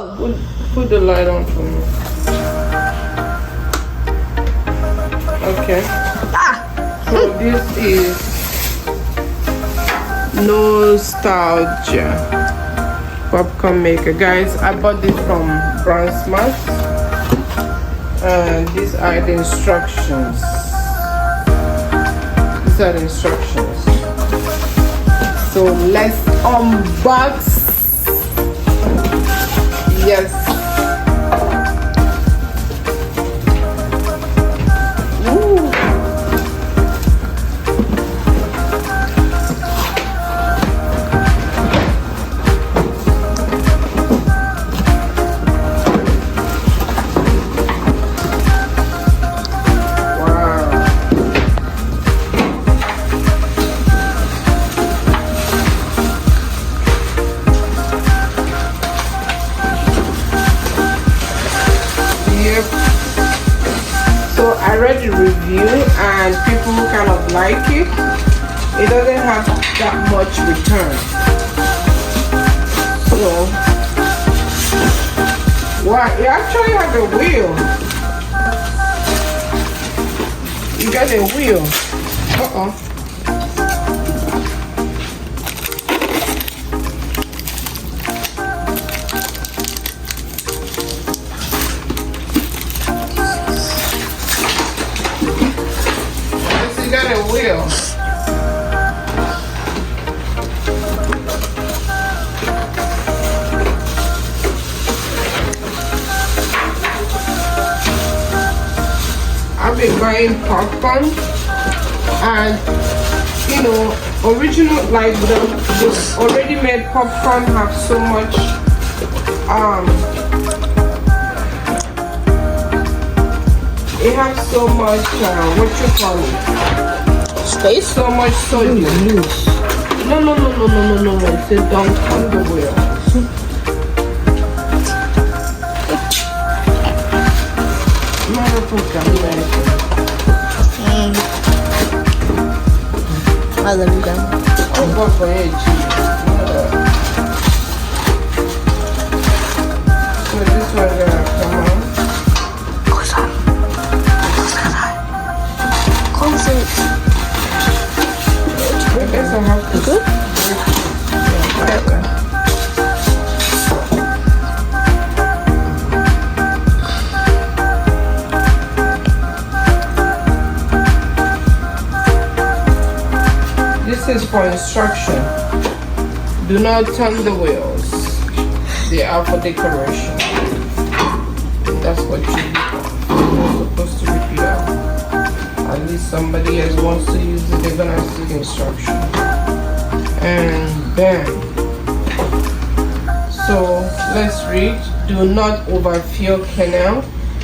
Oh! Put the light on for me. Okay. So this is nostalgia popcorn maker, guys. I bought this from brandsmart, and these are the instructions. These are the instructions. So let's unbox. Yes. So I read the review and people kind of like it. It doesn't have that much return. So, wow, you actually have a wheel. You got a wheel. You got a wheel. I've been buying popcorn, and you know, original, like the already made popcorn have so much it has so much what you call it, Space? so much sodium. No. It says don't turn the wheel. I love you, guys. Oh, God, for it. So this one gonna come on. Close it. I guess I have to. Good? This is for instruction. Do not turn the wheels. They are for decoration. That's what you're supposed to repeat out. At least somebody else wants to use it, they're gonna see the instruction. And bam. So let's read. Do not overfill kernel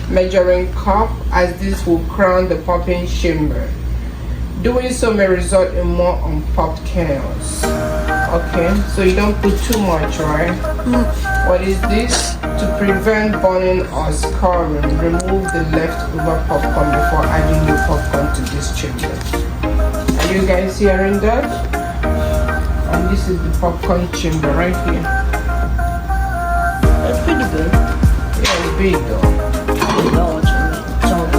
measuring cup, as this will crown the popping chamber. Doing so may result in more unpopped kernels. Okay, so you don't put too much, right? What is this? To prevent burning or scarring, remove the leftover popcorn before adding new popcorn to this chamber. Are you guys hearing that? And this is the popcorn chamber right here. That's pretty good. Yeah, it's big though.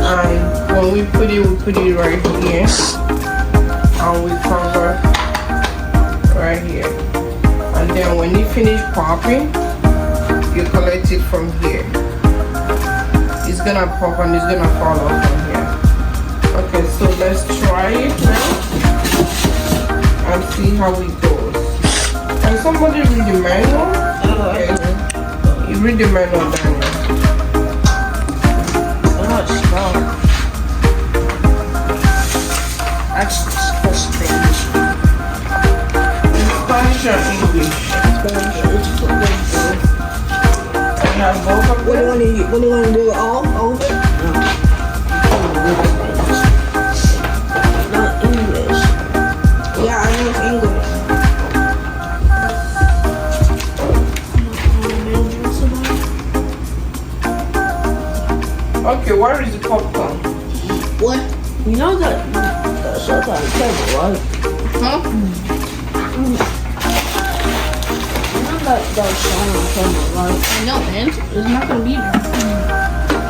And when we put it right here. And we cover right here. And then when you finish popping, you collect it from here. It's gonna pop and it's gonna fall off from here. Okay, so let's try it now and see how it goes. Can somebody read the manual? Okay. You read the manual, Daniel. I'm not strong. That's the first page. Spanish or English? Spanish. It's so good. I have both of them. What do you want to do? All of it? Not English. Yeah, I know it's English. Okay, where is the popcorn? What? You know that show's on the table, right? Huh? You know that that shine on camera, right? I know, man. It's not gonna be there.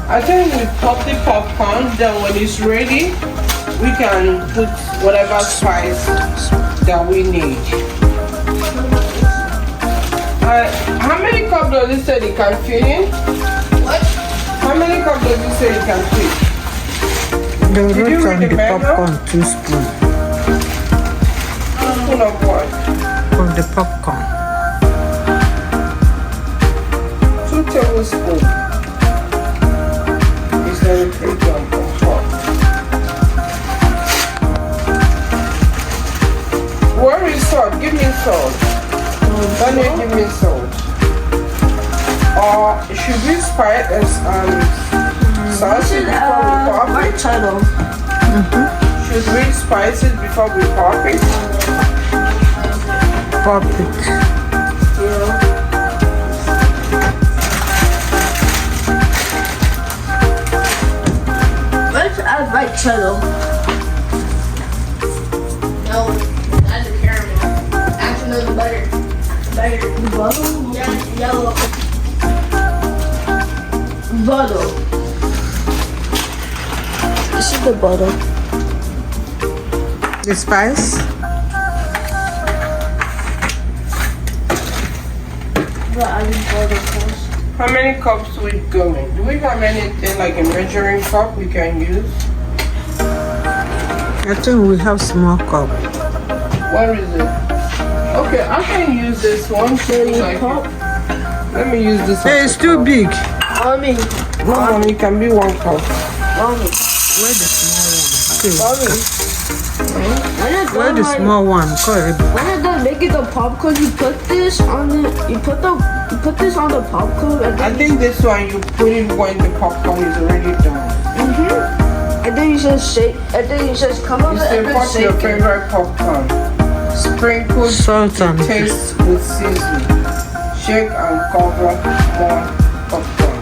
I think we pop the popcorn, then when it's ready, we can put whatever spice that we need. How many cups does it say it can fit in? What? How many cups does it say it can fit? The Did you root read on the the menu? popcorn, 2 spoons Full of what? of the popcorn. 2 tablespoons. Is that a pretty on top? Where is salt? Give me salt. Daniel, give me salt. Or should we spice sauce it before we pop My it? title. Should we spice it before we pop it? Pop it. Yeah. Let's add white cheddar. No, that's a caramel. Actually, no, butter. Butter. Butter. Yeah, yellow. Butter. This is the butter. The spice. But I need butter first. How many cups we going? Do we have anything like a measuring cup we can use? I think we have small cup. Where is it? Okay, I can use this one. Like cup? let me use this. Hey, it's too big. Mommy. No, it can be 1 cup. Mommy. Where the small one? Mommy. Where the small one? Correct. When you're done making the popcorn, you put this on the this on the popcorn and I then, think this one you put it when the popcorn is already done. and then you just shake and then you just come up You and say then what's your shake it. favorite popcorn? Sprinkle Salt and taste with seasoning. Shake and cover more popcorn.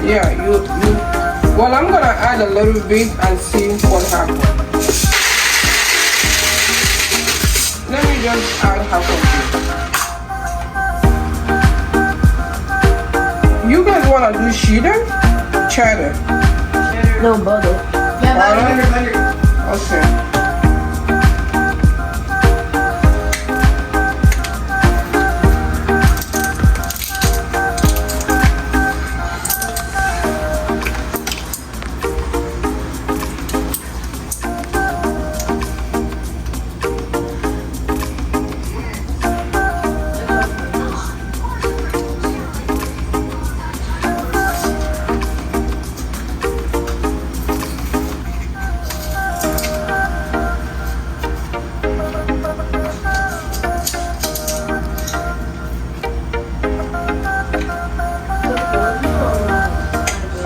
Yeah, you. Well, I'm gonna add a little bit and see what happens. Let me just add half of it. You guys wanna do cheddar? No butter. Yeah, butter. Okay.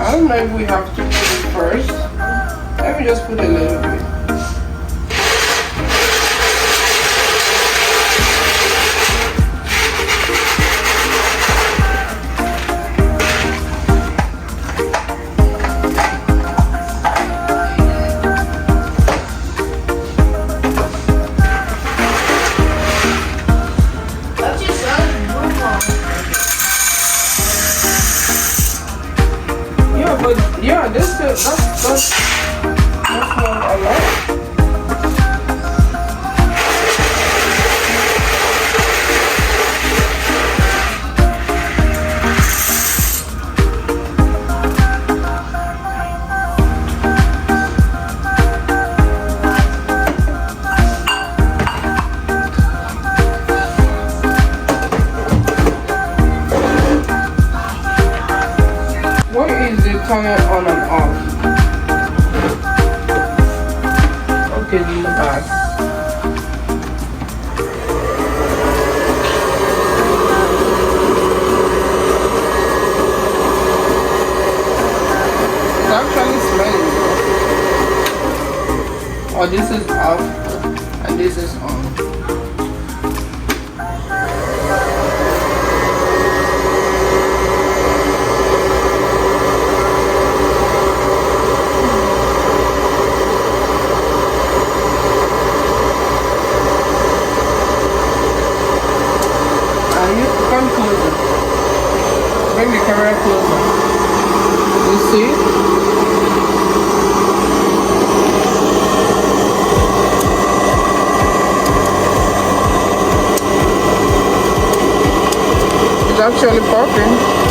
I don't know if we have to put it first. Let me just put a little bit. That's just Yeah, but yeah, that's not a lot. What is the turning on and off? Okay, in the back. It's actually smelling good. Oh, this is off and this is on. closer. Bring the camera closer. You see? It's actually popping.